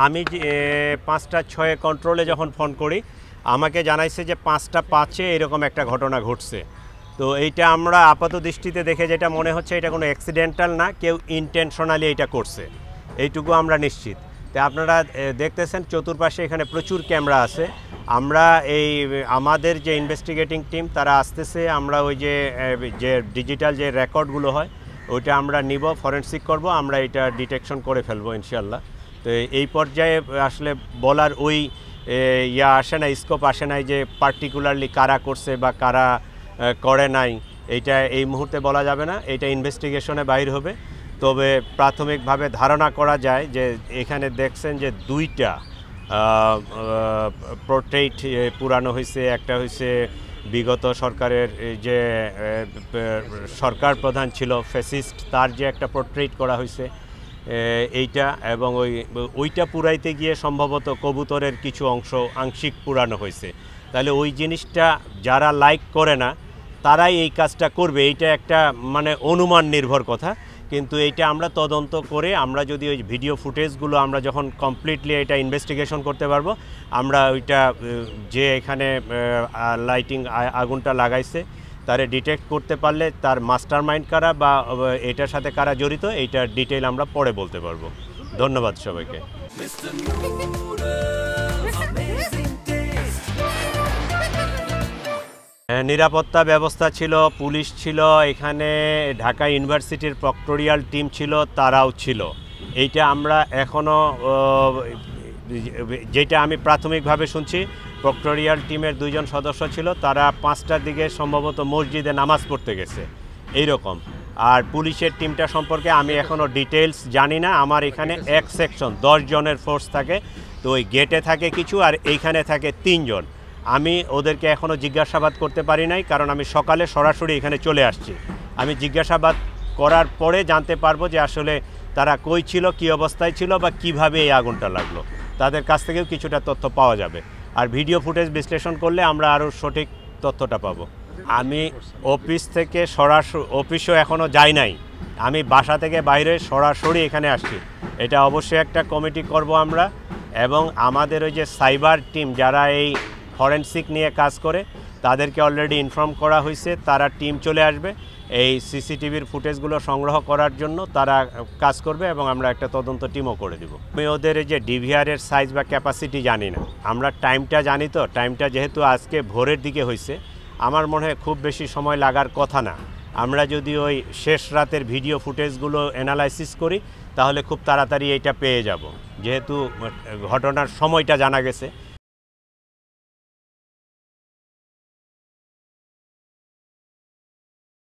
আমি 5টা 6 কন্ট্রোলে যখন ফোন করি আমাকে জানাইছে যে 5টা 5-এ এরকম একটা ঘটনা ঘটছে। তো এইটা আমরা আপাত দৃষ্টিতে দেখে যেটা মনে হচ্ছে এটা কোনো অ্যাক্সিডেন্টাল না, কেউ ইন্টেনশনালি এটা করছে, এইটুকু আমরা নিশ্চিত। তো আপনারা দেখতেছেন চতুর্পাশে এখানে প্রচুর ক্যামেরা আছে। আমরা আমাদের যে ইনভেস্টিগেটিং টিম তারা আসতেছে, আমরা ওই যে ডিজিটাল যে রেকর্ডগুলো হয় ওইটা আমরা নিব, ফরেনসিক করব, আমরা এটা ডিটেকশন করে ফেলবো ইনশাল্লাহ। তো এই পর্যায়ে আসলে বলার ওই আসে না, স্কোপ আসে নাই যে পার্টিকুলারলি কারা করছে বা কারা করে নাই, এইটা এই মুহূর্তে বলা যাবে না, এটা ইনভেস্টিগেশনে বাইর হবে। তবে প্রাথমিকভাবে ধারণা করা যায় যে এখানে দেখছেন যে 2টা পোর্ট্রেট পুরানো হয়েছে। একটা হয়েছে বিগত সরকারের যে সরকার প্রধান ছিল ফ্যাসিস্ট, তার যে একটা পোর্ট্রেট করা হয়েছে এইটা, এবং ওইটা পুরাইতে গিয়ে সম্ভবত কবুতরের কিছু অংশ আংশিক পুরানো হয়েছে। তাহলে ওই জিনিসটা যারা লাইক করে না তারাই এই কাজটা করবে, এইটা একটা মানে অনুমান নির্ভর কথা। কিন্তু এইটা আমরা তদন্ত করে আমরা যদি ওই ভিডিও ফুটেজগুলো আমরা যখন কমপ্লিটলি এটা ইনভেস্টিগেশন করতে পারবো, আমরা ওইটা যে এখানে লাইটিং আগুনটা লাগাইছে তারে ডিটেক্ট করতে পারলে তার মাস্টার মাইন্ড কারা বা এটার সাথে কারা জড়িত এইটার ডিটেইল আমরা পরে বলতে পারবো। ধন্যবাদ সবাইকে। নিরাপত্তা ব্যবস্থা ছিল, পুলিশ ছিল, এখানে ঢাকা ইউনিভার্সিটির প্রক্টোরিয়াল টিম ছিল, তারাও ছিল। এইটা আমরা এখনও যেটা আমি প্রাথমিকভাবে শুনছি, প্রক্টোরিয়াল টিমের 2 জন সদস্য ছিল, তারা 5টার দিকে সম্ভবত মসজিদে নামাজ পড়তে গেছে এইরকম। আর পুলিশের টিমটা সম্পর্কে আমি এখনও ডিটেলস জানি না। আমার এখানে এক সেকশন 10 জনের ফোর্স থাকে, তো ওই গেটে থাকে কিছু আর এইখানে থাকে 3 জন। আমি ওদেরকে এখনও জিজ্ঞাসাবাদ করতে পারি নাই, কারণ আমি সকালে সরাসরি এখানে চলে আসছি। আমি জিজ্ঞাসাবাদ করার পরে জানতে পারবো যে আসলে তারা কই ছিল, কী অবস্থায় ছিল বা কিভাবে এই আগুনটা লাগলো। তাদের কাছ থেকেও কিছুটা তথ্য পাওয়া যাবে, আর ভিডিও ফুটেজ বিশ্লেষণ করলে আমরা আরও সঠিক তথ্যটা পাবো। আমি অফিস থেকে অফিসও এখনও যাই নাই, আমি বাসা থেকে বাইরে সরাসরি এখানে আসছি। এটা অবশ্যই একটা কমিটি করব আমরা, এবং আমাদের ওই যে সাইবার টিম যারা এই ফরেনসিক নিয়ে কাজ করে তাদেরকে অলরেডি ইনফর্ম করা হয়েছে, তারা টিম চলে আসবে এই সিসিটিভির ফুটেজগুলো সংগ্রহ করার জন্য, তারা কাজ করবে এবং আমরা একটা তদন্ত টিমও করে দেব। আমি ওদের এই যে ডিভিআরের সাইজ বা ক্যাপাসিটি জানি না, আমরা টাইমটা জানি। তো টাইমটা যেহেতু আজকে ভোরের দিকে হয়েছে, আমার মনে হয় খুব বেশি সময় লাগার কথা না। আমরা যদি ওই শেষ রাতের ভিডিও ফুটেজগুলো অ্যানালাইসিস করি তাহলে খুব তাড়াতাড়ি এইটা পেয়ে যাব, যেহেতু ঘটনার সময়টা জানা গেছে।